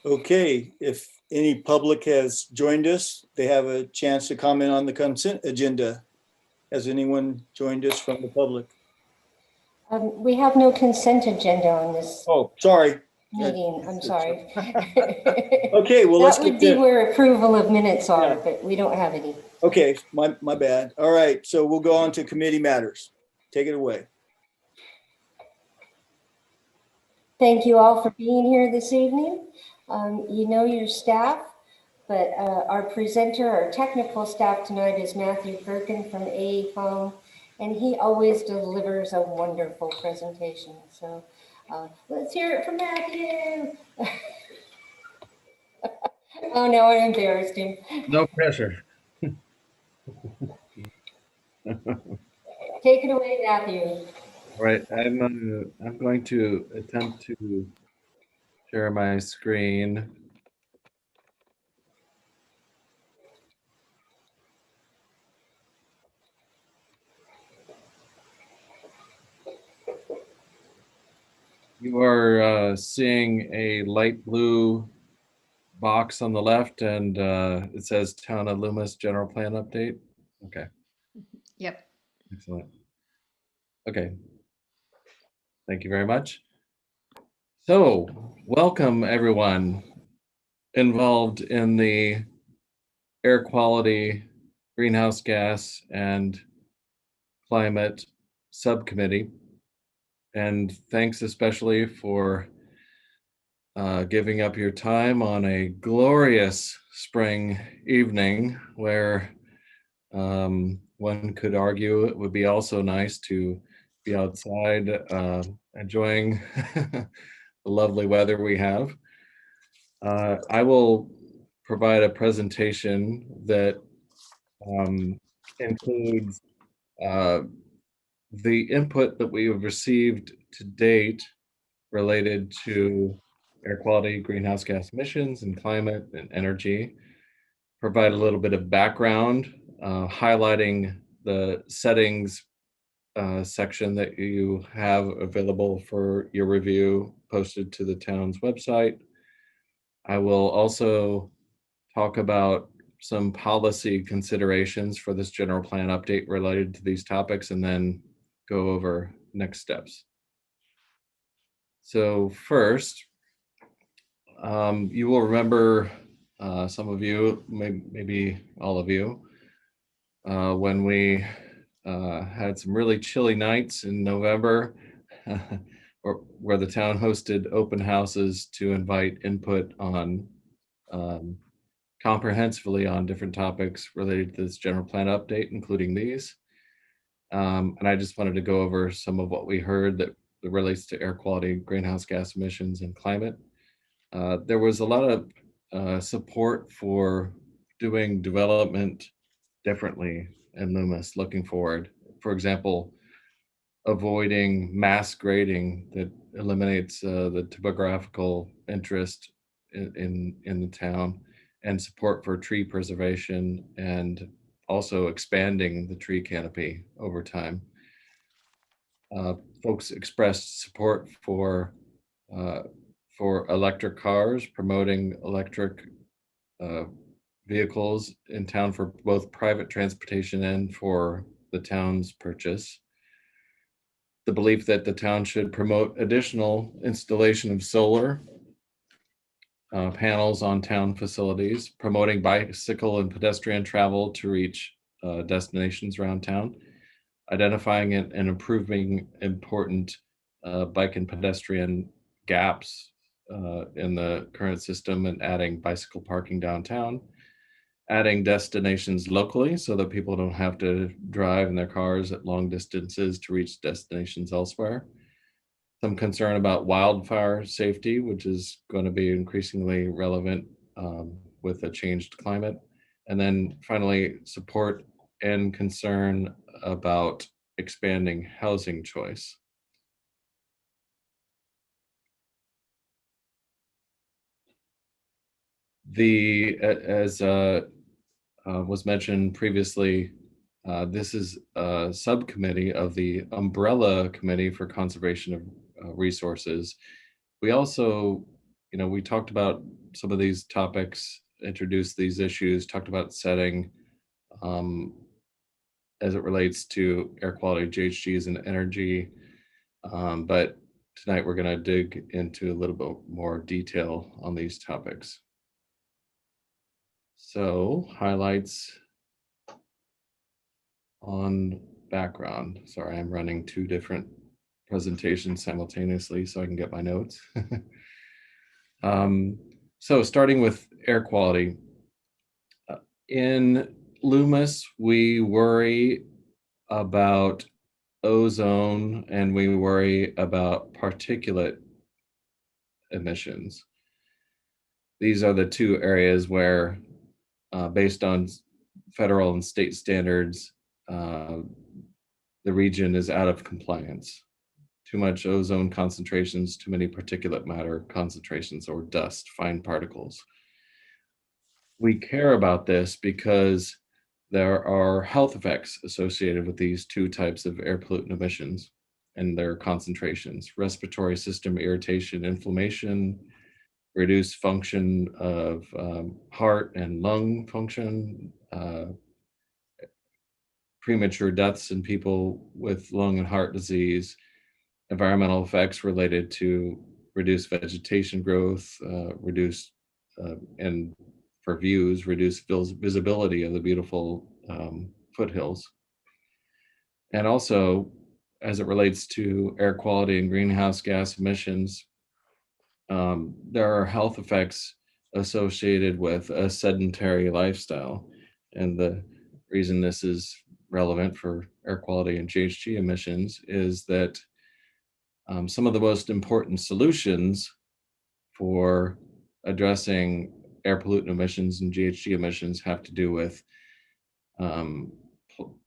Okay, if any public has joined us, they have a chance to comment on the consent agenda. Has anyone joined us from the public? We have no consent agenda on this Oh, sorry. meeting. I'm sorry. Okay, well, let's that would get be to, where approval of minutes are, Yeah. but we don't have any. Okay, my bad. All right, so we'll go on to committee matters. Take it away. Thank you all for being here this evening. You know your staff, but our presenter, our technical staff tonight is Matthew Firkin from AECOM, and he always delivers a wonderful presentation. So let's hear it from Matthew. Oh no, I embarrassed him. No pressure. Take it away, Matthew. Right, I'm going to attempt to share my screen. You are seeing a light blue box on the left, and it says Town of Loomis General Plan Update. Okay. Yep. Excellent. Okay. Thank you very much. So, welcome everyone involved in the air quality, greenhouse gas, and climate subcommittee. And thanks especially for giving up your time on a glorious spring evening where one could argue it would be also nice to be outside enjoying the lovely weather we have. I will provide a presentation that includes the input that we have received to date related to air quality, greenhouse gas emissions, and climate and energy. Provide a little bit of background, highlighting the settings section that you have available for your review posted to the town's website. I will also talk about some policy considerations for this general plan update related to these topics, and then go over next steps. So first, you will remember, some of you, maybe all of you, when we had some really chilly nights in November, where the town hosted open houses to invite input on comprehensively on different topics related to this general plan update, including these. And I just wanted to go over some of what we heard that relates to air quality, greenhouse gas emissions, and climate. There was a lot of support for doing development differently in Loomis looking forward. For example, avoiding mass grading that eliminates the topographical interest in the town, and support for tree preservation, and also expanding the tree canopy over time. Folks expressed support for electric cars, promoting electric vehicles in town for both private transportation and for the town's purchase. The belief that the town should promote additional installation of solar panels on town facilities, promoting bicycle and pedestrian travel to reach destinations around town, identifying and improving important bike and pedestrian gaps in the current system, and adding bicycle parking downtown, adding destinations locally so that people don't have to drive in their cars at long distances to reach destinations elsewhere. Some concern about wildfire safety, which is going to be increasingly relevant with a changed climate. And then finally, support and concern about expanding housing choice. As was mentioned previously, this is a subcommittee of the umbrella committee for conservation of resources. We also we talked about some of these topics, introduced these issues, talked about setting as it relates to air quality, GHGs, and energy. But tonight we're going to dig into a little bit more detail on these topics. So, highlights on background. Sorry, I'm running two different presentations simultaneously so I can get my notes. So starting with air quality. In Loomis, we worry about ozone and we worry about particulate emissions. These are the two areas where, based on federal and state standards, the region is out of compliance. Too much ozone concentrations, too many particulate matter concentrations, or dust, fine particles. We care about this because there are health effects associated with these two types of air pollutant emissions and their concentrations: respiratory system irritation, inflammation, reduced function of heart and lung function, premature deaths in people with lung and heart disease, environmental effects related to reduced vegetation growth, reduced and for views, reduced visibility of the beautiful foothills. And also, as it relates to air quality and greenhouse gas emissions, there are health effects associated with a sedentary lifestyle. And the reason this is relevant for air quality and GHG emissions is that some of the most important solutions for addressing air pollutant emissions and GHG emissions have to do with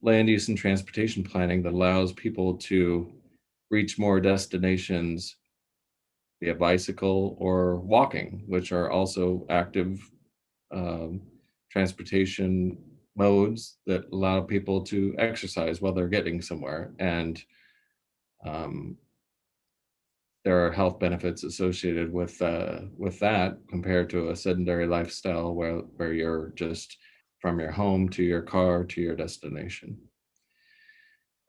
land use and transportation planning that allows people to reach more destinations via bicycle or walking, which are also active transportation modes that allow people to exercise while they're getting somewhere. And there are health benefits associated with that compared to a sedentary lifestyle where you're just from your home to your car to your destination.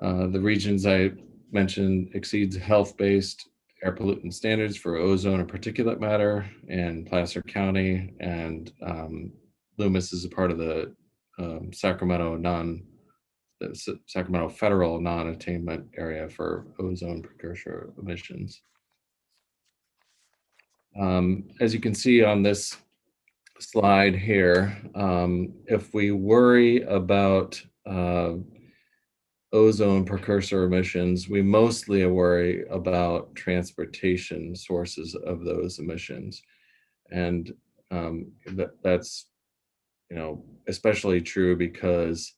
The regions I mentioned exceeds health-based air pollutant standards for ozone and particulate matter in Placer County, and Loomis is a part of the Sacramento federal non-attainment area for ozone precursor emissions. As you can see on this slide here, if we worry about ozone precursor emissions, we mostly worry about transportation sources of those emissions. And that's, especially true because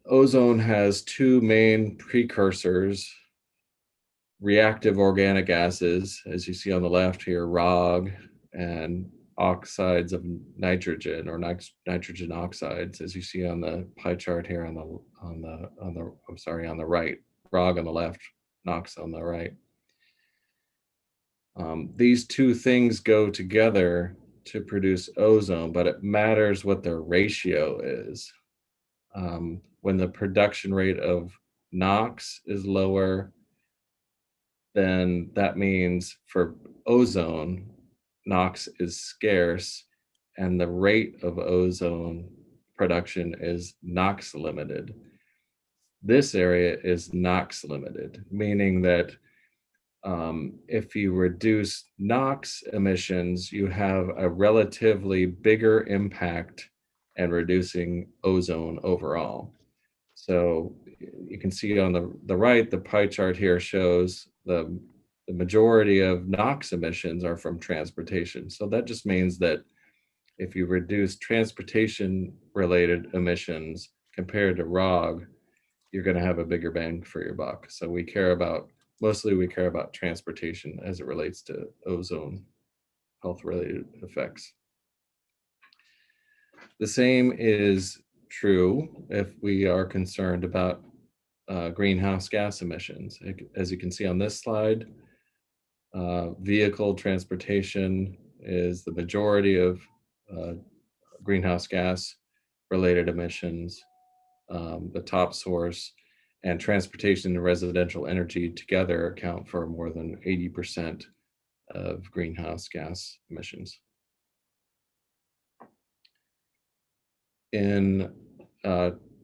ozone has two main precursors: reactive organic gases, as you see on the left here, ROG, and oxides of nitrogen, or nitrogen oxides, as you see on the pie chart here on the right. ROG on the left, NOx on the right. These two things go together to produce ozone, but it matters what their ratio is. When the production rate of NOx is lower, then that means for ozone, NOx is scarce and the rate of ozone production is NOx limited. This area is NOx limited, meaning that if you reduce NOx emissions, you have a relatively bigger impact in reducing ozone overall. So you can see on the right, the pie chart here shows the majority of NOx emissions are from transportation. So that just means that if you reduce transportation related emissions compared to ROG, you're going to have a bigger bang for your buck. So mostly we care about transportation as it relates to ozone health related effects. The same is true if we are concerned about greenhouse gas emissions. As you can see on this slide, Vehicle transportation is the majority of greenhouse gas related emissions, the top source, and transportation and residential energy together account for more than 80% of greenhouse gas emissions. In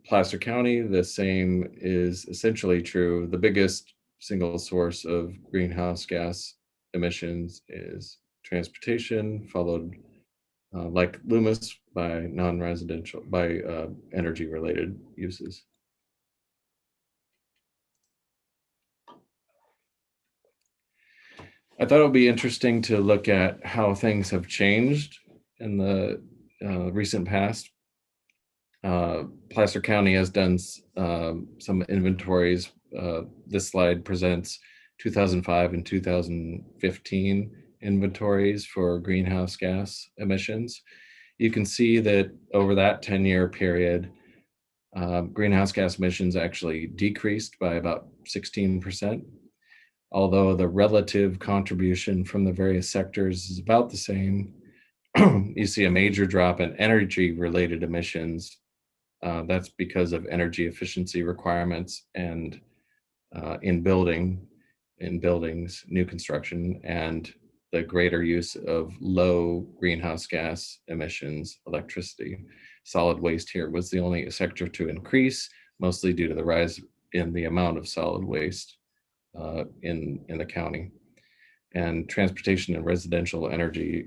Placer County, the same is essentially true. The biggest single source of greenhouse gas emissions is transportation, followed like Loomis by non-residential, by energy related uses. I thought it would be interesting to look at how things have changed in the recent past. Placer County has done some inventories. This slide presents 2005 and 2015 inventories for greenhouse gas emissions. You can see that over that 10-year period, greenhouse gas emissions actually decreased by about 16%, although the relative contribution from the various sectors is about the same. You see a major drop in energy-related emissions. That's because of energy efficiency requirements and in buildings, new construction, and the greater use of low greenhouse gas emissions, electricity. Solid waste here was the only sector to increase, mostly due to the rise in the amount of solid waste in the county. And transportation and residential energy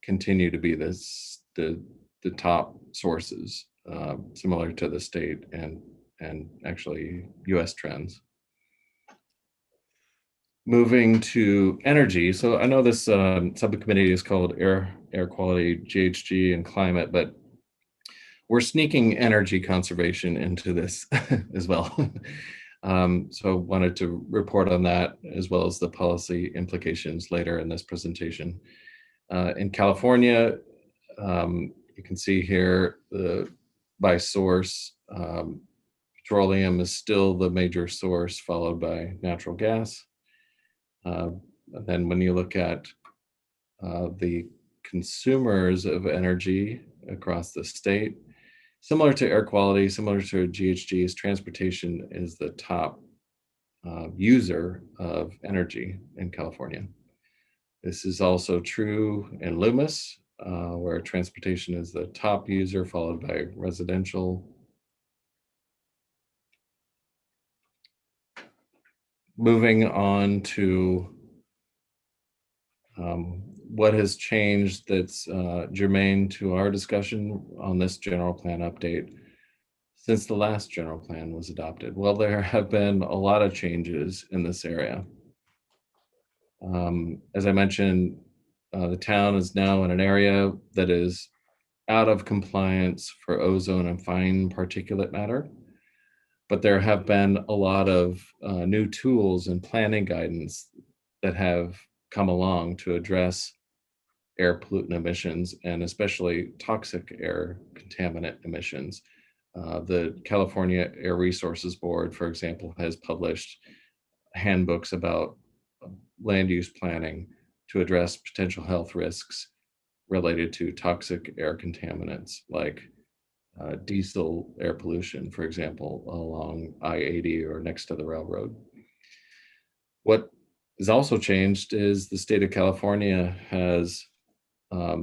continue to be the top sources, similar to the state and actually US trends. Moving to energy. So I know this subcommittee is called Air Quality, GHG, and Climate, but we're sneaking energy conservation into this as well. So wanted to report on that as well as the policy implications later in this presentation. In California, you can see here by source, petroleum is still the major source, followed by natural gas. Then when you look at the consumers of energy across the state, similar to air quality, similar to GHGs, transportation is the top user of energy in California. This is also true in Loomis, where transportation is the top user, followed by residential. Moving on to what has changed that's germane to our discussion on this general plan update since the last general plan was adopted. Well, there have been a lot of changes in this area. As I mentioned, the town is now in an area that is out of compliance for ozone and fine particulate matter. But there have been a lot of new tools and planning guidance that have come along to address air pollutant emissions and especially toxic air contaminant emissions. The California Air Resources Board, for example, has published handbooks about land use planning to address potential health risks related to toxic air contaminants like diesel air pollution, for example, along I-80 or next to the railroad. What has also changed is the state of California has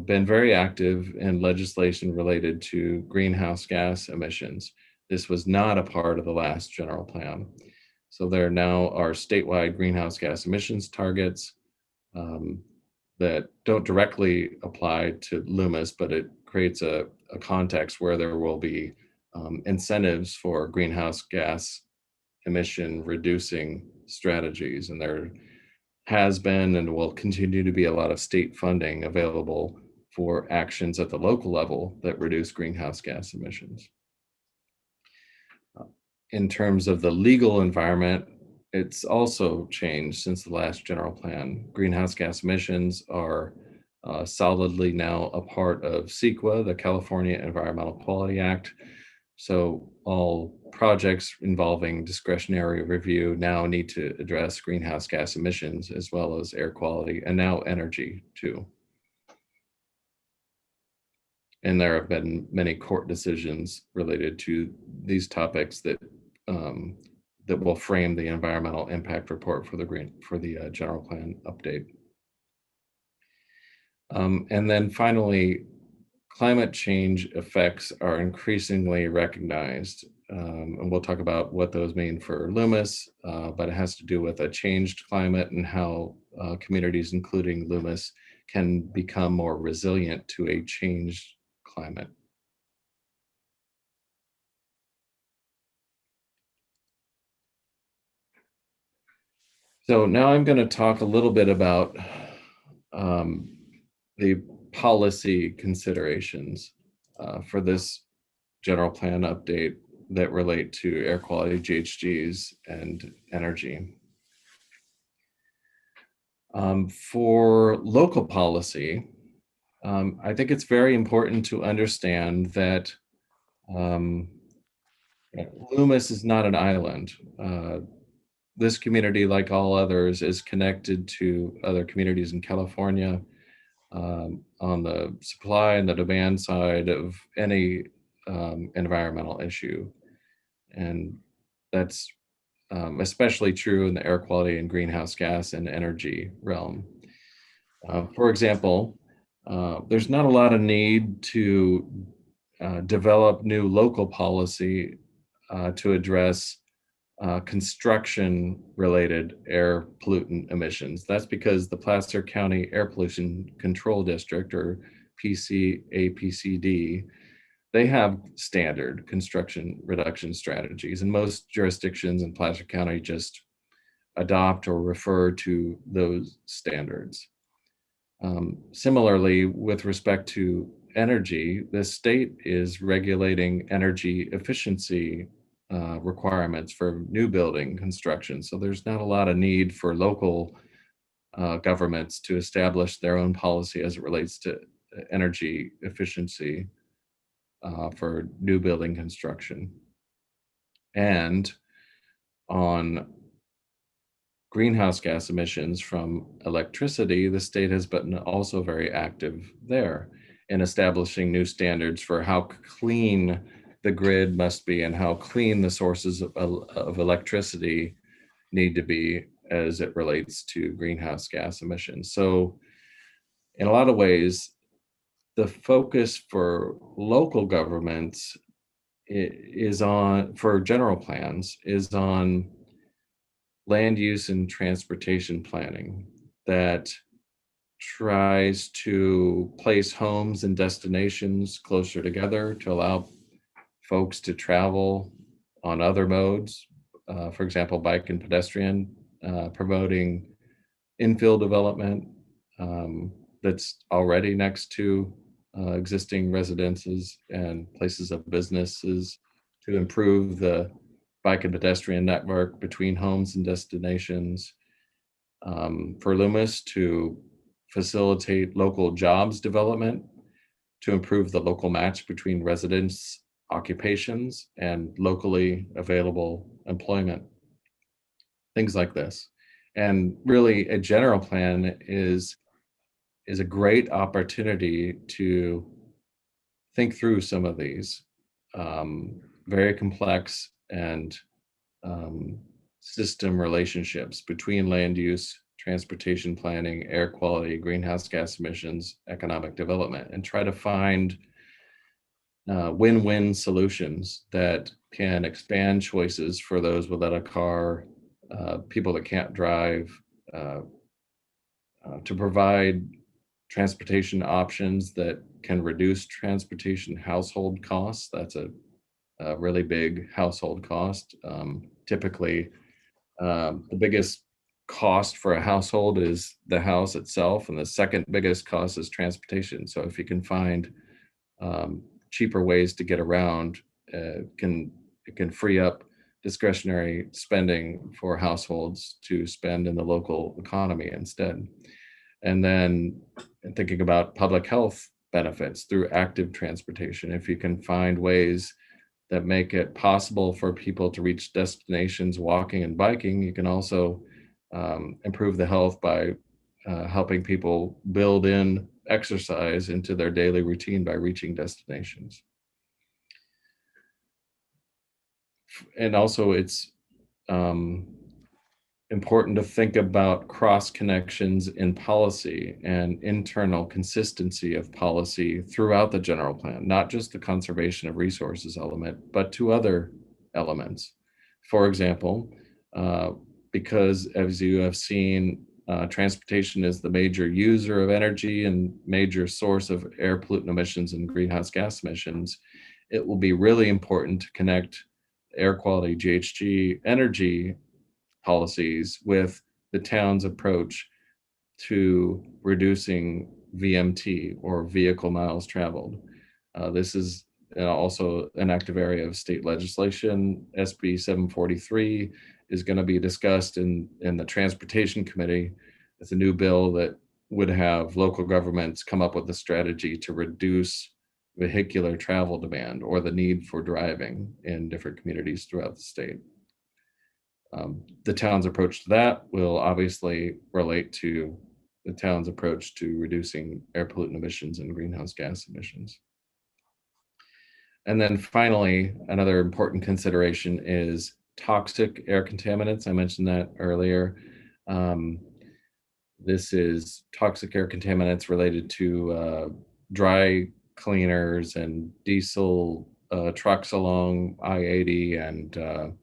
been very active in legislation related to greenhouse gas emissions. This was not a part of the last general plan. So there now are statewide greenhouse gas emissions targets that don't directly apply to Loomis, but it creates a context where there will be incentives for greenhouse gas emission reducing strategies. And there has been and will continue to be a lot of state funding available for actions at the local level that reduce greenhouse gas emissions. In terms of the legal environment, it's also changed since the last general plan. Greenhouse gas emissions are solidly now a part of CEQA, the California Environmental Quality Act. So all projects involving discretionary review now need to address greenhouse gas emissions as well as air quality and now energy too. And there have been many court decisions related to these topics that that will frame the environmental impact report for the general plan update. And then finally, climate change effects are increasingly recognized. And we'll talk about what those mean for Loomis, but it has to do with a changed climate and how communities, including Loomis, can become more resilient to a changed climate. So now I'm going to talk a little bit about the policy considerations for this general plan update that relate to air quality, GHGs, and energy. For local policy, I think it's very important to understand that Loomis is not an island. This community, like all others, is connected to other communities in California on the supply and the demand side of any environmental issue. And that's especially true in the air quality and greenhouse gas and energy realm. For example, there's not a lot of need to develop new local policy to address construction-related air pollutant emissions. That's because the Placer County Air Pollution Control District, or PCAPCD, they have standard construction reduction strategies, and most jurisdictions in Placer County just adopt or refer to those standards. Similarly, with respect to energy, the state is regulating energy efficiency requirements for new building construction. So there's not a lot of need for local governments to establish their own policy as it relates to energy efficiency for new building construction. And on greenhouse gas emissions from electricity, the state has been also very active there in establishing new standards for how clean the grid must be and how clean the sources of electricity need to be as it relates to greenhouse gas emissions. So in a lot of ways, the focus for local governments is on, for general plans, is on land use and transportation planning that tries to place homes and destinations closer together to allow folks to travel on other modes, for example, bike and pedestrian, promoting infill development that's already next to existing residences and places of businesses to improve the bike and pedestrian network between homes and destinations. For Loomis to facilitate local jobs development, to improve the local match between residents, occupations, and locally available employment, things like this. And really, a general plan is a great opportunity to think through some of these very complex and system relationships between land use, transportation planning, air quality, greenhouse gas emissions, economic development, and try to find win-win solutions that can expand choices for those without a car, people that can't drive, to provide transportation options that can reduce transportation household costs. That's a really big household cost. Typically, the biggest cost for a household is the house itself, and the second biggest cost is transportation. So if you can find cheaper ways to get around, it can free up discretionary spending for households to spend in the local economy instead. And then thinking about public health benefits through active transportation, if you can find ways that make it possible for people to reach destinations walking and biking. You can also improve the health by helping people build in exercise into their daily routine by reaching destinations. And also it's important to think about cross connections in policy and internal consistency of policy throughout the general plan, not just the conservation of resources element, but to other elements. For example, because as you have seen, transportation is the major user of energy and major source of air pollutant emissions and greenhouse gas emissions, it will be really important to connect air quality GHG energy policies with the town's approach to reducing VMT, or vehicle miles traveled. This is also an active area of state legislation. SB 743 is going to be discussed in the Transportation Committee. It's a new bill that would have local governments come up with a strategy to reduce vehicular travel demand or the need for driving in different communities throughout the state. The town's approach to that will obviously relate to the town's approach to reducing air pollutant emissions and greenhouse gas emissions. And then finally, another important consideration is toxic air contaminants. I mentioned that earlier. This is toxic air contaminants related to dry cleaners and diesel trucks along I-80 and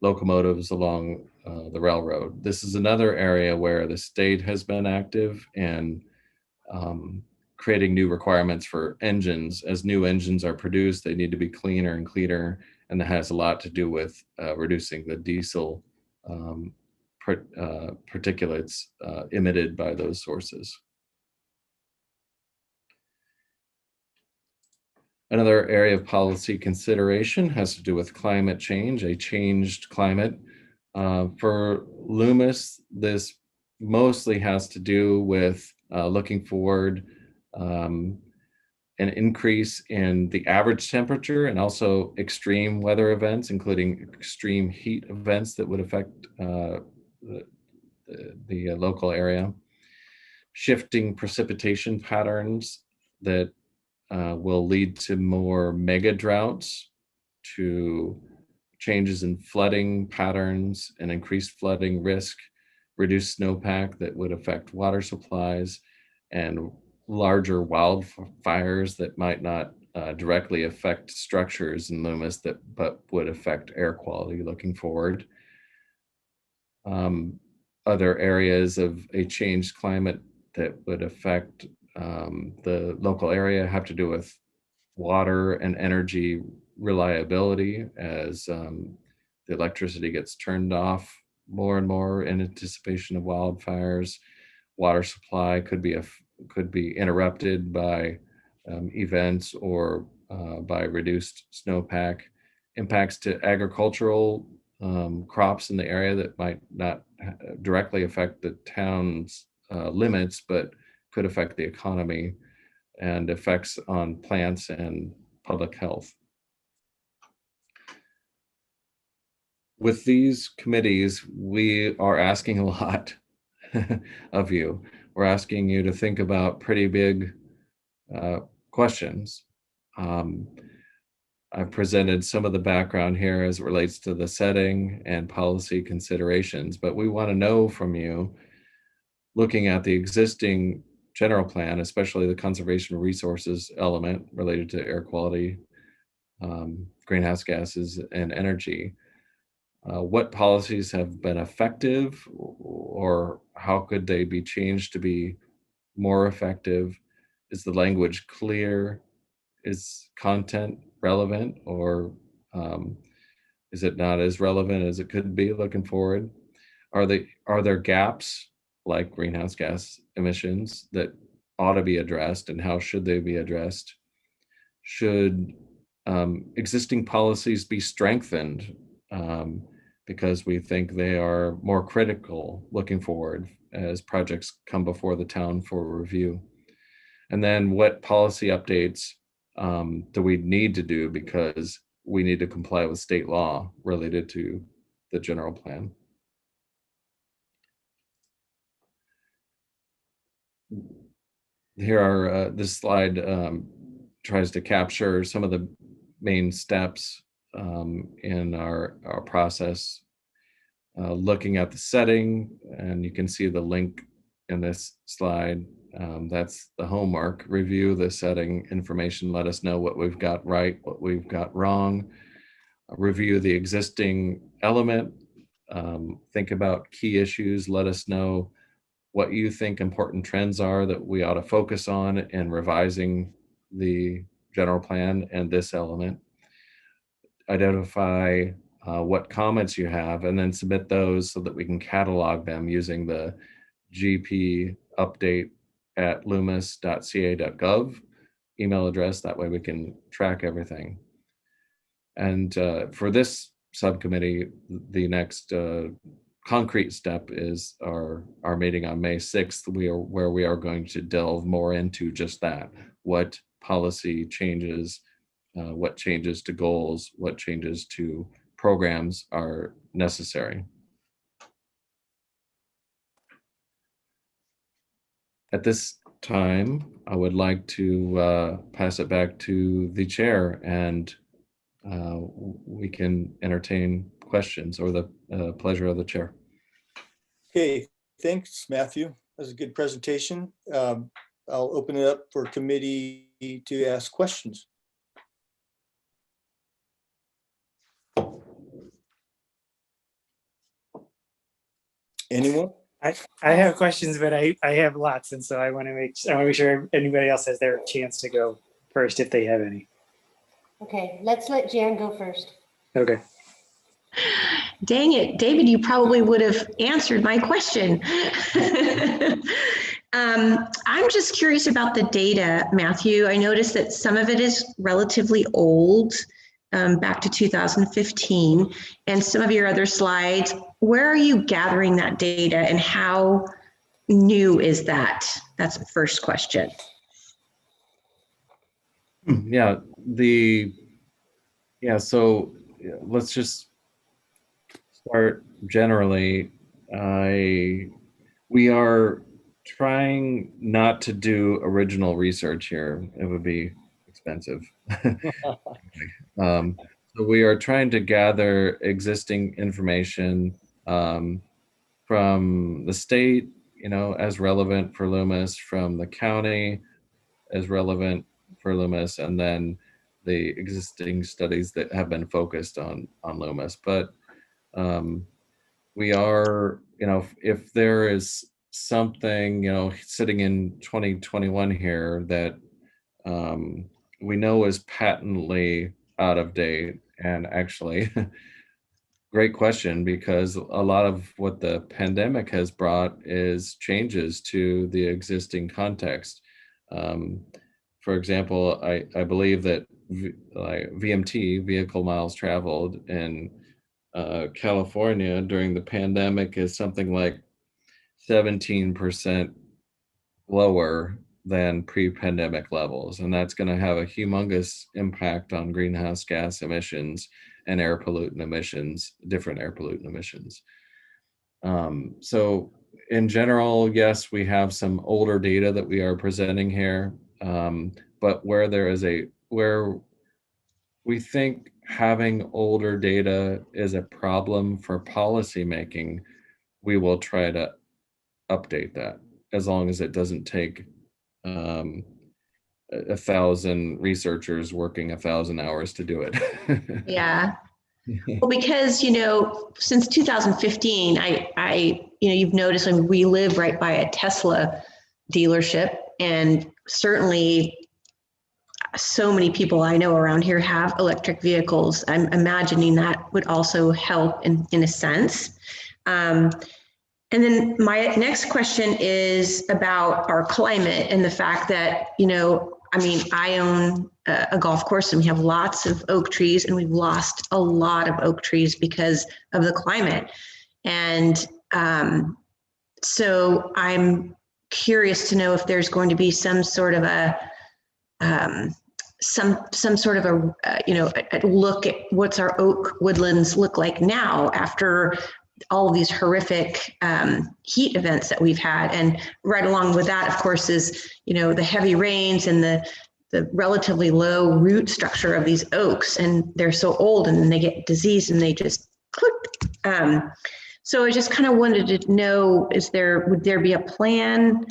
locomotives along the railroad. This is another area where the state has been active in creating new requirements for engines. As new engines are produced, they need to be cleaner and cleaner, and that has a lot to do with reducing the diesel particulates emitted by those sources. Another area of policy consideration has to do with climate change, a changed climate. For Loomis, this mostly has to do with looking forward an increase in the average temperature and also extreme weather events, including extreme heat events that would affect the local area. Shifting precipitation patterns that will lead to more mega droughts, to changes in flooding patterns and increased flooding risk, reduced snowpack that would affect water supplies, and larger wildfires that might not directly affect structures in Loomis but would affect air quality looking forward. Other areas of a changed climate that would affect the local area have to do with water and energy reliability as the electricity gets turned off more and more in anticipation of wildfires. Water supply could be interrupted by events or by reduced snowpack. Impacts to agricultural crops in the area that might not directly affect the town's limits, but could affect the economy, and effects on plants and public health. With these committees, we are asking a lot of you. We're asking you to think about pretty big questions. I've presented some of the background here as it relates to the setting and policy considerations, but we want to know from you, looking at the existing general plan, especially the conservation of resources element related to air quality, greenhouse gases, and energy. What policies have been effective, or how could they be changed to be more effective? Is the language clear? Is content relevant, or is it not as relevant as it could be looking forward? Are there gaps like greenhouse gas emissions that ought to be addressed, and how should they be addressed? Should existing policies be strengthened because we think they are more critical looking forward as projects come before the town for review? And then what policy updates do we need to do because we need to comply with state law related to the general plan. Here are, this slide tries to capture some of the main steps in our process. Looking at the setting, and you can see the link in this slide. That's the homework. Review the setting information. Let us know what we've got right, what we've got wrong. Review the existing element. Think about key issues. Let us know what you think important trends are that we ought to focus on in revising the general plan and this element. Identify what comments you have, and then submit those so that we can catalog them using the GP update at loomis.ca.gov email address. That way we can track everything. And for this subcommittee, the next concrete step is our meeting on May 6th, where we are going to delve more into just that. What policy changes, what changes to goals, what changes to programs are necessary. At this time, I would like to pass it back to the chair, and we can entertain questions, or the pleasure of the chair. Okay, thanks, Matthew. That was a good presentation. I'll open it up for committee to ask questions. Anyone? I have questions, but I have lots, and so I want to make sure anybody else has their chance to go first if they have any. Okay, let's let Jan go first. Okay. Dang it, David, you probably would have answered my question. I'm just curious about the data, Matthew. I noticed that some of it is relatively old, back to 2015, and some of your other slides. Where are you gathering that data, and how new is that? That's the first question. Yeah, so let's just start generally. We are trying not to do original research here. It would be expensive. So we are trying to gather existing information from the state, as relevant for Loomis, from the county as relevant for Loomis, and then the existing studies that have been focused on Loomis. But we are, if there is something, sitting in 2021 here that we know is patently out of date, and actually, great question, because a lot of what the pandemic has brought is changes to the existing context. For example, I believe that VMT, vehicle miles traveled, in California during the pandemic is something like 17% lower than pre-pandemic levels. And that's going to have a humongous impact on greenhouse gas emissions and air pollutant emissions, different air pollutant emissions. So in general, yes, we have some older data that we are presenting here, but where we think having older data is a problem for policy making, we will try to update that, as long as it doesn't take 1,000 researchers working 1,000 hours to do it. Yeah. Well, because, since 2015, you've noticed, we live right by a Tesla dealership, and certainly so many people I know around here have electric vehicles. I'm imagining that would also help in a sense. And then my next question is about our climate and the fact that, I own a golf course, and we have lots of oak trees, and we've lost a lot of oak trees because of the climate. And so I'm curious to know if there's going to be some sort of a some sort of a look at what's our oak woodlands look like now after all of these horrific heat events that we've had. And right along with that, of course, is, the heavy rains and the relatively low root structure of these oaks. And they're so old, and then they get diseased and they just click. So I just kind of wanted to know, would there be a plan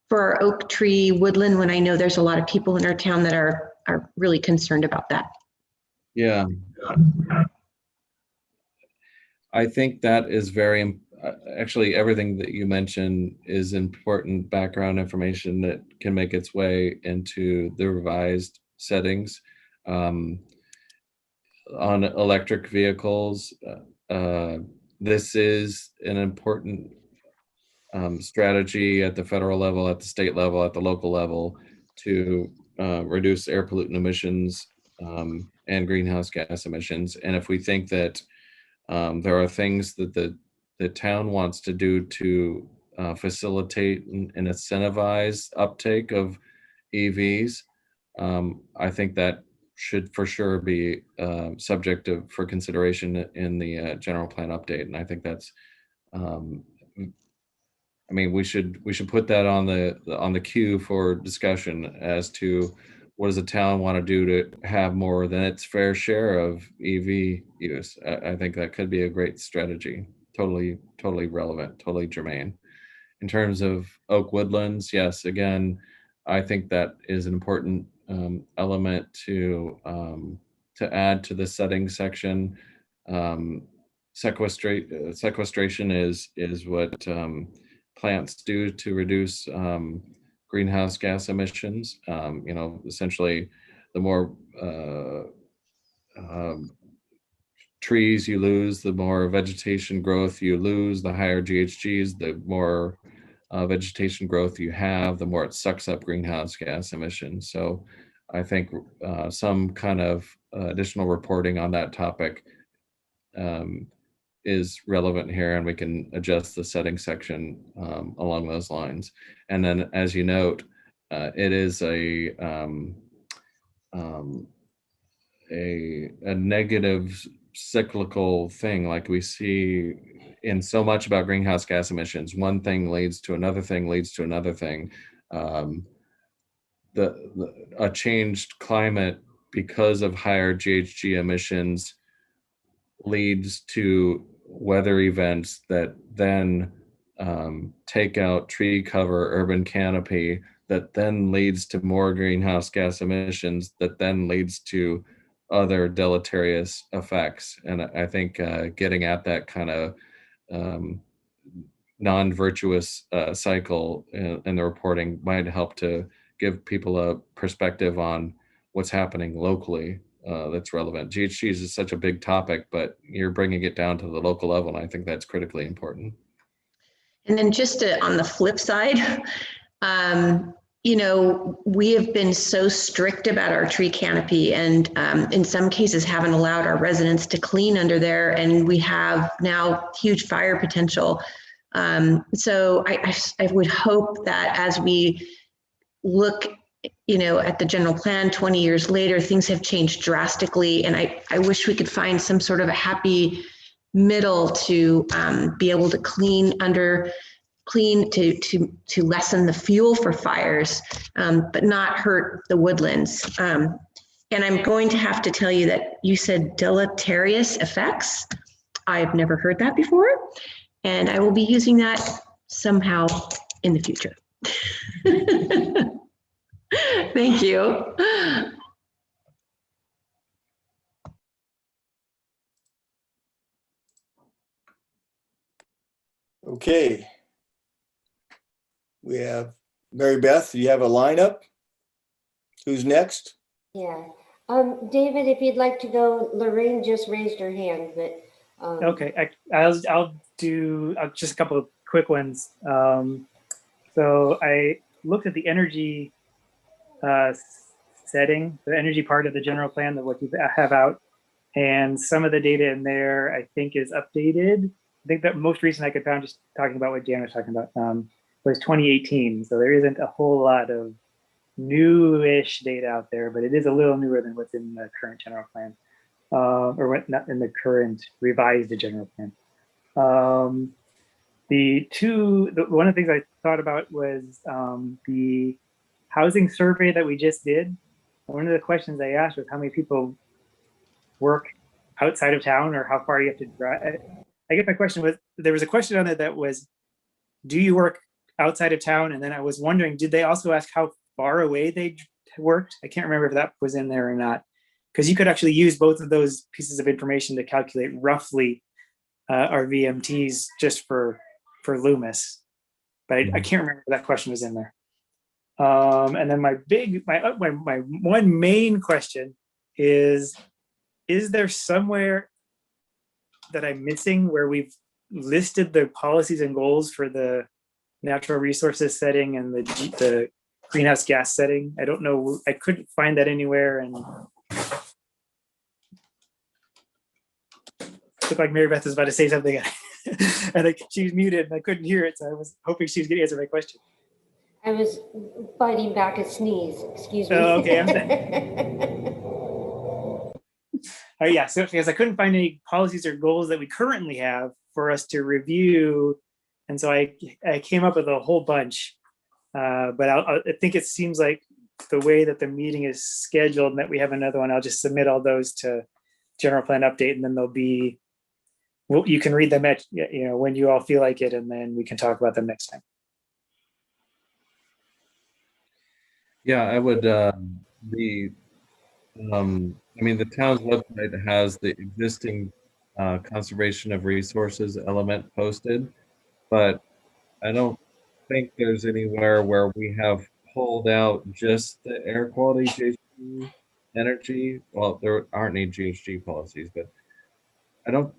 for our oak tree woodland, when I know there's a lot of people in our town that are really concerned about that? Yeah. I think that is actually, everything that you mentioned is important background information that can make its way into the revised settings. On electric vehicles, this is an important strategy at the federal level, at the state level, at the local level, to reduce air pollutant emissions and greenhouse gas emissions. And if we think that there are things that the town wants to do to facilitate and incentivize uptake of EVs, I think that should for sure be subject for consideration in the general plan update. And I think that's, we should put that on the queue for discussion as to what does the town want to do to have more than its fair share of EV use. I think that could be a great strategy. Totally relevant, totally germane. In terms of oak woodlands, yes, again, I think that is an important element to add to the settings section. Sequestration is what plants do to reduce greenhouse gas emissions. Essentially, the more trees you lose, the more vegetation growth you lose, the higher GHGs, the more vegetation growth you have, the more it sucks up greenhouse gas emissions. So I think some kind of additional reporting on that topic is relevant here, and we can adjust the setting section along those lines. And then, as you note, it is a negative cyclical thing, like we see in so much about greenhouse gas emissions. One thing leads to another thing, leads to another thing. A changed climate because of higher GHG emissions leads to weather events that then take out tree cover, urban canopy, that then leads to more greenhouse gas emissions, that then leads to other deleterious effects. And I think getting at that kind of non-virtuous cycle in the reporting might help to give people a perspective on what's happening locally that's relevant. GHGs is such a big topic, but you're bringing it down to the local level, and I think that's critically important. And then just on the flip side, we have been so strict about our tree canopy, and in some cases haven't allowed our residents to clean under there, and we have now huge fire potential. So I would hope that as we look at the general plan 20 years later, things have changed drastically. And I wish we could find some sort of a happy middle to be able to clean to lessen the fuel for fires, but not hurt the woodlands. And I'm going to have to tell you that you said deleterious effects. I've never heard that before, and I will be using that somehow in the future. Thank you. Okay. We have Mary Beth. Do you have a lineup? Who's next? Yeah. David, if you'd like to go, Lorraine just raised her hand, but. Okay, I'll do just a couple of quick ones. So I looked at the energy setting, the energy part of the general plan, that what you have out, and some of the data in there I think is updated. I think that most recent I could find, just talking about what Jan was talking about, was 2018. So there isn't a whole lot of newish data out there, but it is a little newer than what's in the current general plan, or what not in the current revised general plan. One of the things I thought about was the housing survey that we just did. One of the questions I asked was how many people work outside of town, or how far you have to drive. I guess my question was, there was a question on it that was, do you work outside of town? And then I was wondering, did they also ask how far away they worked? I can't remember if that was in there or not, because you could actually use both of those pieces of information to calculate roughly our VMTs just for Loomis. But I can't remember if that question was in there. And then my one main question is there somewhere that I'm missing where we've listed the policies and goals for the natural resources setting and the greenhouse gas setting? I don't know. I couldn't find that anywhere. And looked like Mary Beth was about to say something. And she was muted and I couldn't hear it. So I was hoping she was going to answer my question. I was biting back a sneeze, excuse me. Oh, okay. Yeah, so because I couldn't find any policies or goals that we currently have for us to review. And so I came up with a whole bunch, but I think it seems like the way that the meeting is scheduled and that we have another one, I'll just submit all those to general plan update, and then they'll be, well, you can read them at, when you all feel like it, and then we can talk about them next time. Yeah, I would, the town's website has the existing conservation of resources element posted, but I don't think there's anywhere where we have pulled out just the air quality GHG energy. Well, there aren't any GHG policies, but I don't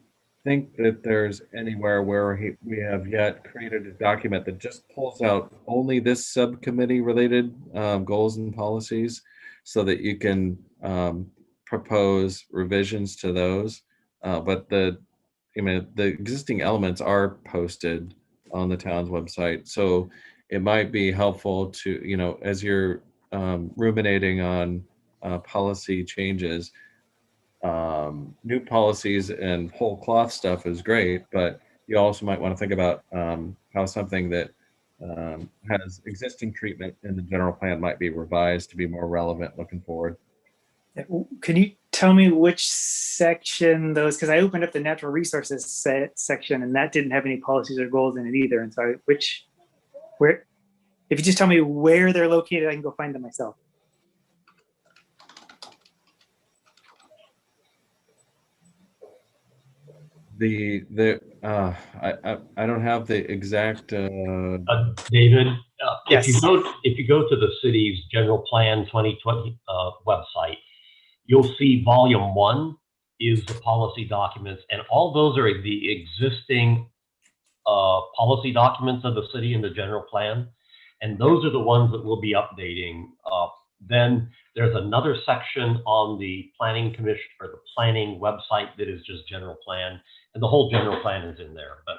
think that there's anywhere where we have yet created a document that just pulls out only this subcommittee related goals and policies, so that you can propose revisions to those. But the existing elements are posted on the town's website, so it might be helpful to, as you're ruminating on policy changes. New policies and whole cloth stuff is great, but you also might want to think about how something that has existing treatment in the general plan might be revised to be more relevant looking forward. Can you tell me which section those, because I opened up the natural resources section and that didn't have any policies or goals in it either. And so where, if you just tell me where they're located, I can go find them myself. I don't have the exact David, yes. if you go to the city's general plan 2020 website, you'll see volume 1 is the policy documents, and all those are the existing policy documents of the city in the general plan, and those are the ones that we'll be updating. Then there's another section on the planning commission or the planning website that is just general plan, and the whole general plan is in there. But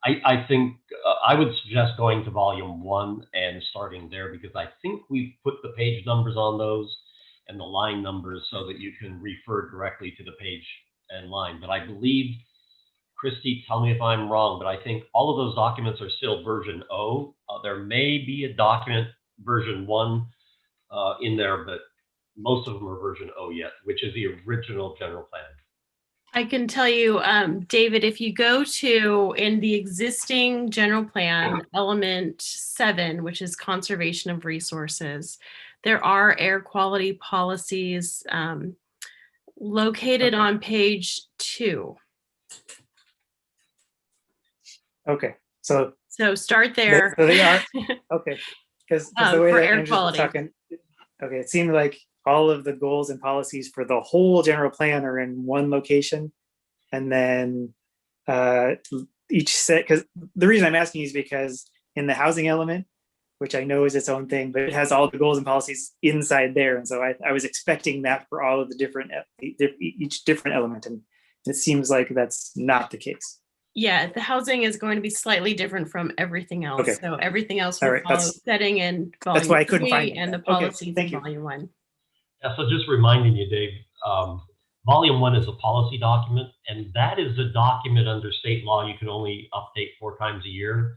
I think I would suggest going to volume 1 and starting there, because I think we've put the page numbers on those and the line numbers so that you can refer directly to the page and line. But I believe, Christy, tell me if I'm wrong, but I think all of those documents are still version O. There may be a document version 1 in there, but most of them are version O yet, which is the original general plan. I can tell you, David, if you go to in the existing general plan, element 7, which is conservation of resources, there are air quality policies located on page 2. Okay, so start there. So they are okay, because the way for that air Andrew was quality. talking, okay, it seemed like all of the goals and policies for the whole general plan are in one location, and then each set. Because the reason I'm asking is because in the housing element, which I know is its own thing, but it has all the goals and policies inside there, and so I was expecting that for all of the different each different element, and it seems like that's not the case. Yeah, the housing is going to be slightly different from everything else. Okay. So everything else All will right, follow that's- setting in that's why I volume couldn't find 3 it. and the Okay, policies thank in you. volume 1. Yeah, so just reminding you, Dave, volume 1 is a policy document, and that is a document under state law you can only update 4 times a year.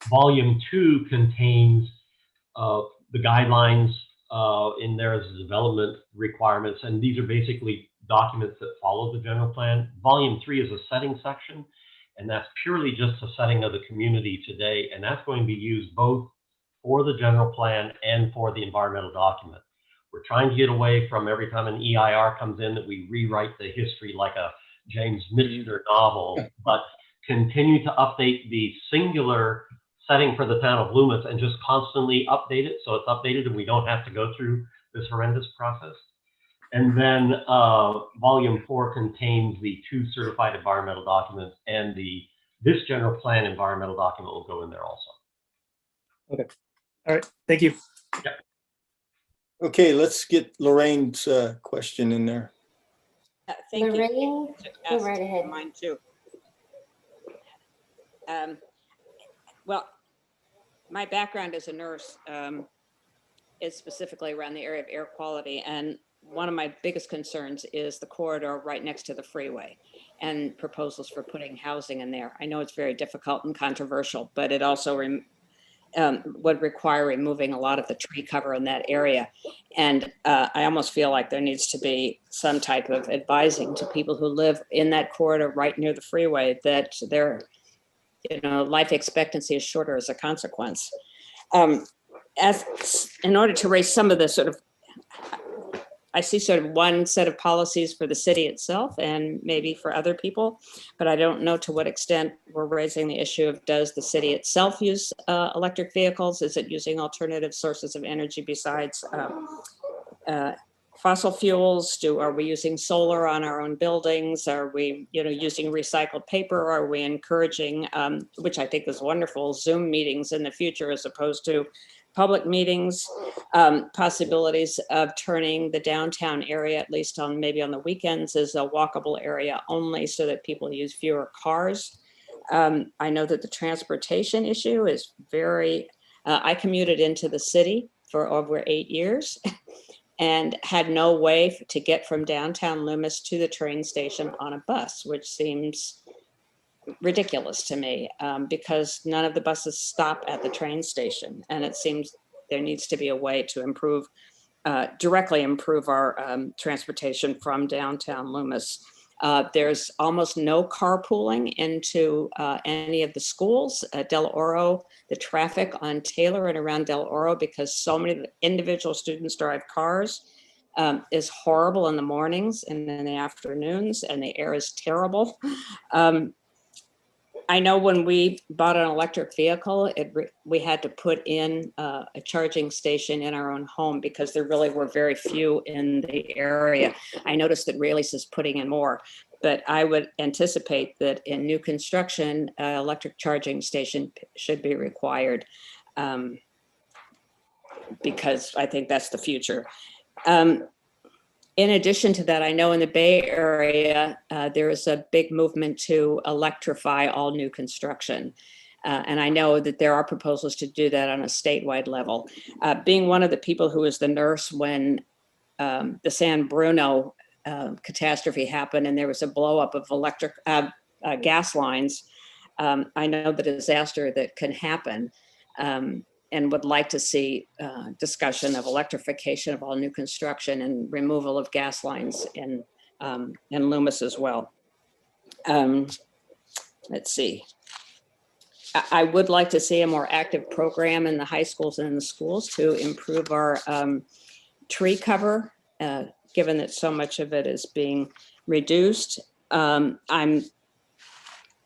Volume 2 contains the guidelines in there as the development requirements, and these are basically documents that follow the general plan. Volume 3 is a setting section, and that's purely just a setting of the community today, and that's going to be used both for the general plan and for the environmental document. We're trying to get away from every time an EIR comes in that we rewrite the history like a James Michener novel, but continue to update the singular setting for the town of Loomis and just constantly update it so it's updated and we don't have to go through this horrendous process. And then volume 4 contains the 2 certified environmental documents, and this general plan environmental document will go in there also. Okay. All right. Thank you. Yep. Okay, let's get Lorraine's question in there. Thank you. Lorraine, go Asked right ahead. Mine too. Well, my background as a nurse is specifically around the area of air quality. And one of my biggest concerns is the corridor right next to the freeway and proposals for putting housing in there. I know it's very difficult and controversial, but it also would require removing a lot of the tree cover in that area. And I almost feel like there needs to be some type of advising to people who live in that corridor right near the freeway that their life expectancy is shorter as a consequence. In order to raise some of the sort of, I see sort of one set of policies for the city itself and maybe for other people, but I don't know to what extent we're raising the issue of, does the city itself use electric vehicles? Is it using alternative sources of energy besides fossil fuels? Are we using solar on our own buildings? Are we, using recycled paper? Are we encouraging, which I think is wonderful, Zoom meetings in the future as opposed to public meetings? Possibilities of turning the downtown area, at least maybe on the weekends, as a walkable area only so that people use fewer cars. I know that the transportation issue is I commuted into the city for over 8 years and had no way to get from downtown Loomis to the train station on a bus, which seems ridiculous to me because none of the buses stop at the train station. And it seems there needs to be a way to directly improve our transportation from downtown Loomis. There's almost no carpooling into any of the schools at Del Oro. The traffic on Taylor and around Del Oro, because so many individual students drive cars, is horrible in the mornings and in the afternoons, and the air is terrible. I know when we bought an electric vehicle, we had to put in a charging station in our own home because there really were very few in the area. I noticed that Raley's is putting in more, but I would anticipate that in new construction, electric charging station should be required because I think that's the future. In addition to that, I know in the Bay Area, there is a big movement to electrify all new construction. And I know that there are proposals to do that on a statewide level. Being one of the people who was the nurse when the San Bruno catastrophe happened and there was a blow up of electric gas lines, I know the disaster that can happen. And would like to see discussion of electrification of all new construction and removal of gas lines in Loomis as well. Let's see. I would like to see a more active program in the high schools and in the schools to improve our tree cover, given that so much of it is being reduced. I'm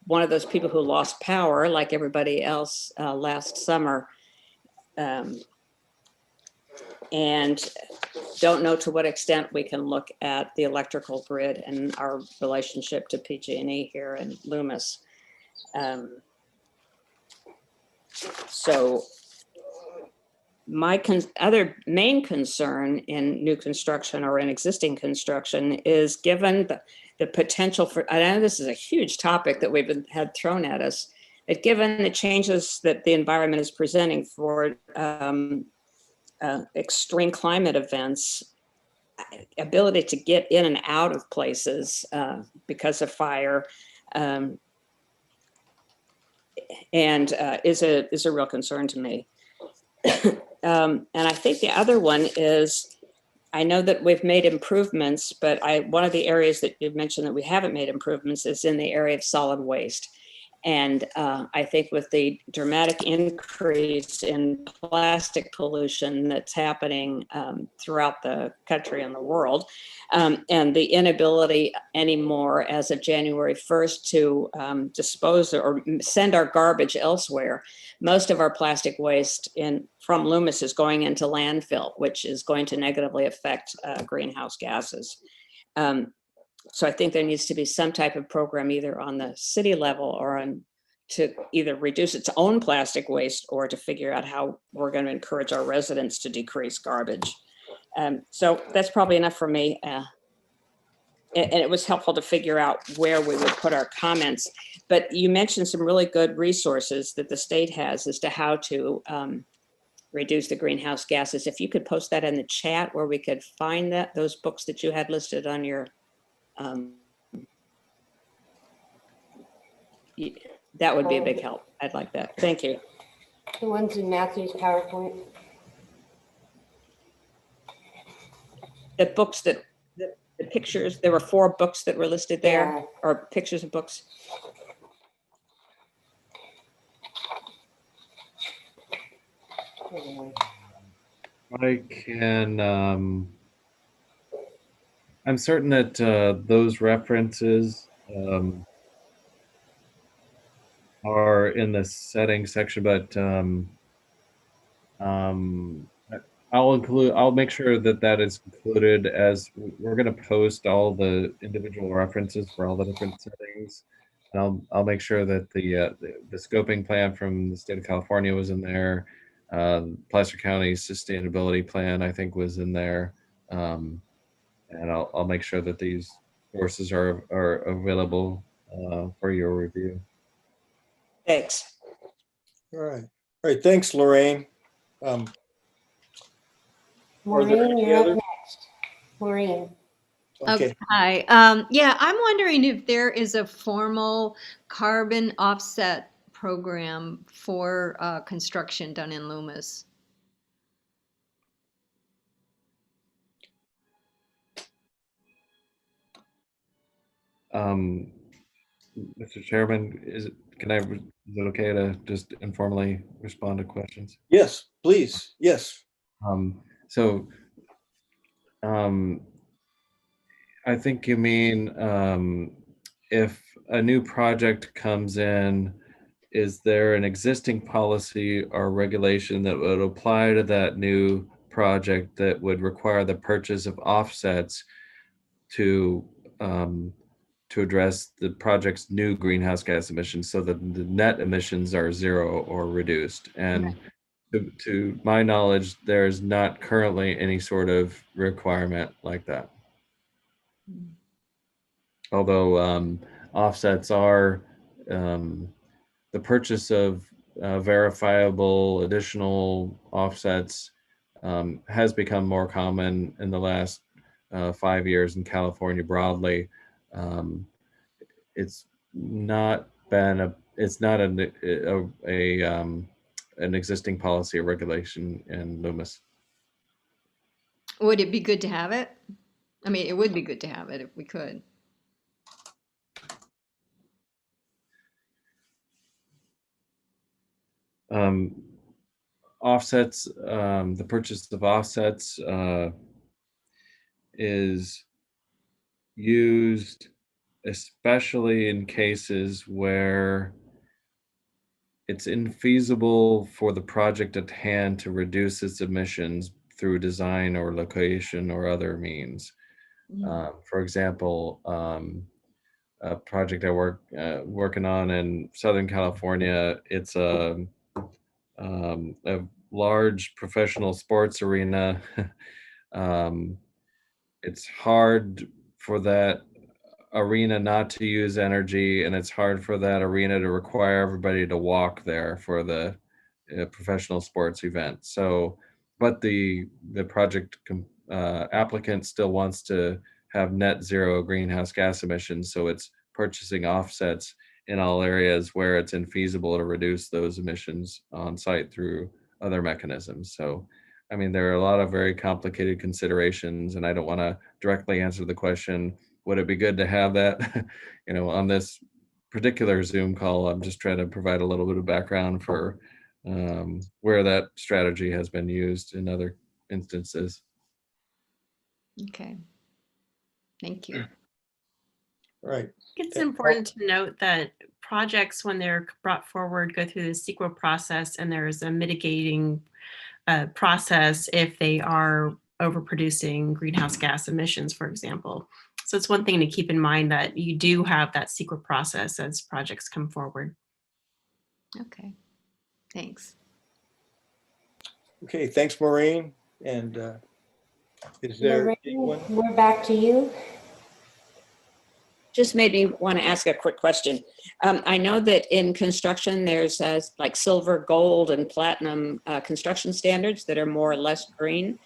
one of those people who lost power, like everybody else, last summer. And don't know to what extent we can look at the electrical grid and our relationship to PG&E here in Loomis. So my other main concern in new construction or in existing construction is, given the potential for, I know this is a huge topic that had thrown at us, but given the changes that the environment is presenting for extreme climate events, ability to get in and out of places because of fire, and is a real concern to me. And I think the other one is, I know that we've made improvements, but one of the areas that you've mentioned that we haven't made improvements is in the area of solid waste. And I think with the dramatic increase in plastic pollution that's happening throughout the country and the world, and the inability anymore as of January 1st to dispose or send our garbage elsewhere, most of our plastic waste from Loomis is going into landfill, which is going to negatively affect greenhouse gases. So I think there needs to be some type of program either on the city level or to either reduce its own plastic waste or to figure out how we're going to encourage our residents to decrease garbage. So that's probably enough for me. And it was helpful to figure out where we would put our comments. But you mentioned some really good resources that the state has as to how to reduce the greenhouse gases. If you could post that in the chat where we could find those books that you had listed on your that would be a big help. I'd like that. Thank you. The ones in Matthew's PowerPoint. The books the pictures, there were 4 books that were listed there, Yeah. or pictures of books. I can, I'm certain that those references are in the settings section, but I'll make sure that is included, as we're going to post all the individual references for all the different settings. And I'll make sure that the scoping plan from the state of California was in there. Placer County's sustainability plan, I think, was in there. And I'll make sure that these sources are available for your review. Thanks. All right. All right. Thanks, Lorraine. Maureen, you're up next. Maureen. Okay. Hi. Yeah, I'm wondering if there is a formal carbon offset program for construction done in Loomis. Mr. Chairman, is it okay to just informally respond to questions? Yes, please. Yes. I think you mean if a new project comes in, is there an existing policy or regulation that would apply to that new project that would require the purchase of offsets to address the project's new greenhouse gas emissions, so that the net emissions are zero or reduced? And to my knowledge, there's not currently any sort of requirement like that. Although offsets are the purchase of verifiable additional offsets has become more common in the last 5 years in California broadly. It's not been an existing policy or regulation in Loomis. Would it be good to have it? I mean, it would be good to have it if we could. Offsets, the purchase of offsets is used especially in cases where it's infeasible for the project at hand to reduce its emissions through design or location or other means. For example, a project I working on in Southern California, it's a large professional sports arena. It's hard for that arena not to use energy, and it's hard for that arena to require everybody to walk there for the professional sports event. So, but the project applicant still wants to have net zero greenhouse gas emissions, so it's purchasing offsets in all areas where it's infeasible to reduce those emissions on site through other mechanisms. So, I mean, there are a lot of very complicated considerations, and I don't want to directly answer the question, would it be good to have that, on this particular Zoom call? I'm just trying to provide a little bit of background for where that strategy has been used in other instances. Okay. Thank you. Right. It's important to note that projects, when they're brought forward, go through the CEQA process, and there's a mitigating process if they are overproducing greenhouse gas emissions, for example. So it's one thing to keep in mind that you do have that CEQA process as projects come forward. Okay. Thanks. Okay, thanks, Maureen. And is there Lorraine, anyone? we're back to you. Just made me want to ask a quick question. I know that in construction, there's like silver, gold, and platinum construction standards that are more or less green.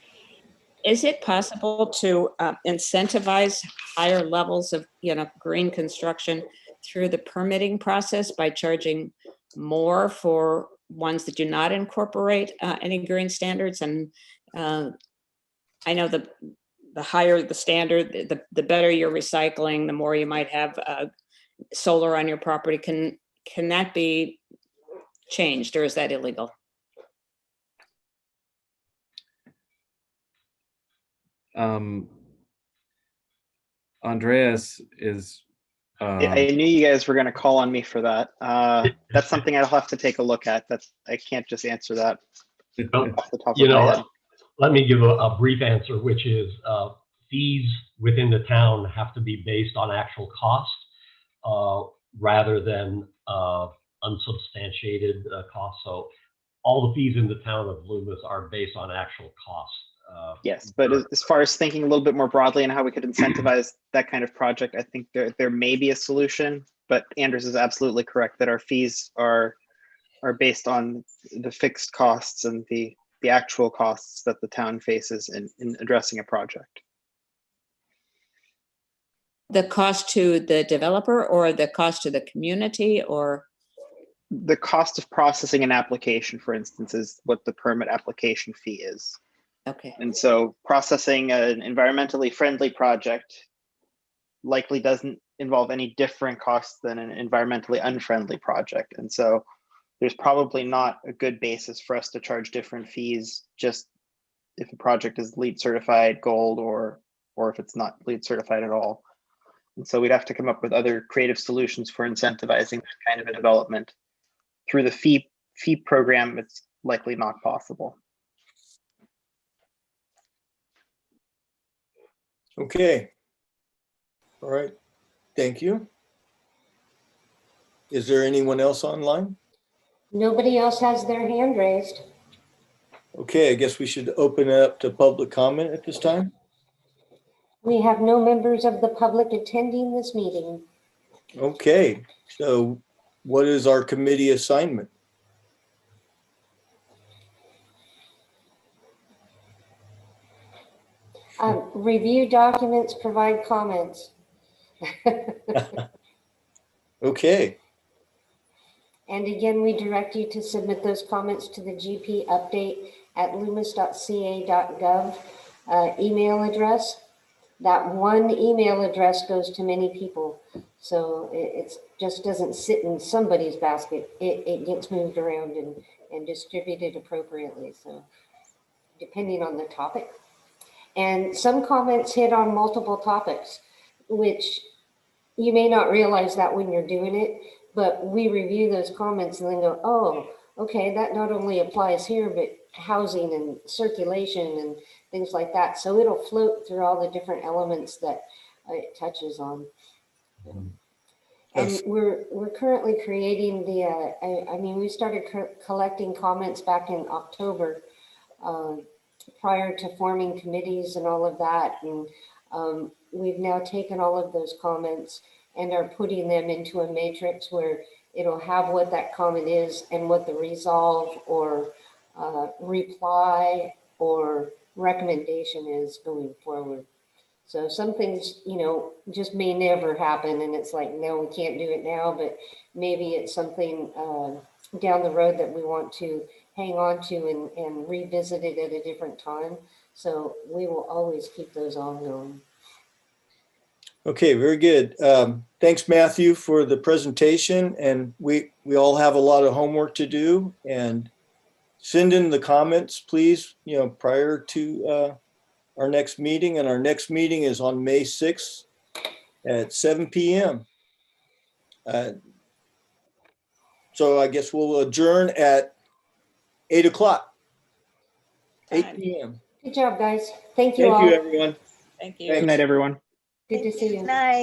Is it possible to incentivize higher levels of green construction through the permitting process by charging more for ones that do not incorporate any green standards? And I know the higher the standard, the better your recycling, the more you might have solar on your property. Can that be changed, or is that illegal? Andreas is. I knew you guys were going to call on me for that. That's something I'll have to take a look at. I can't just answer that off the top of my head. Let me give a brief answer, which is fees within the town have to be based on actual cost rather than unsubstantiated costs. So all the fees in the town of Loomis are based on actual cost. Yes, but as far as thinking a little bit more broadly and how we could incentivize that kind of project, I think there may be a solution. But Anders is absolutely correct that our fees are based on the fixed costs and the actual costs that the town faces in addressing a project. The cost to the developer, or the cost to the community, or? The cost of processing an application, for instance, is what the permit application fee is. Okay. And so processing an environmentally friendly project likely doesn't involve any different costs than an environmentally unfriendly project. And so there's probably not a good basis for us to charge different fees just if a project is LEED certified gold or if it's not LEED certified at all. And so we'd have to come up with other creative solutions for incentivizing that kind of a development. Through the fee program, it's likely not possible. Okay. All right. Thank you. Is there anyone else online? Nobody else has their hand raised. Okay, I guess we should open it up to public comment at this time. We have no members of the public attending this meeting. Okay, so what is our committee assignment? Review documents, provide comments. Okay. And again, we direct you to submit those comments to the GP update at loomis.ca.gov email address. That one email address goes to many people. So it just doesn't sit in somebody's basket. It gets moved around and distributed appropriately. So depending on the topic. And some comments hit on multiple topics, which you may not realize that when you're doing it, but we review those comments and then go, oh, okay, that not only applies here, but housing and circulation and things like that. So it'll float through all the different elements that it touches on. And we're currently creating we started collecting comments back in October prior to forming committees and all of that. And we've now taken all of those comments and are putting them into a matrix where it'll have what that comment is and what the resolve or reply or recommendation is going forward. So some things, you know, just may never happen, and it's like, no, we can't do it now, but maybe it's something down the road that we want to hang on to and revisit it at a different time. So we will always keep those ongoing. Okay, very good. Thanks, Matthew, for the presentation. And we all have a lot of homework to do. And send in the comments, please, you know, prior to our next meeting. And our next meeting is on May 6th at 7 p.m. So I guess we'll adjourn at 8 o'clock, 8 p.m. Good job, guys. Thank you Thank all. you, everyone. Thank you. Thanks. Good night, everyone. Good to see you. Night.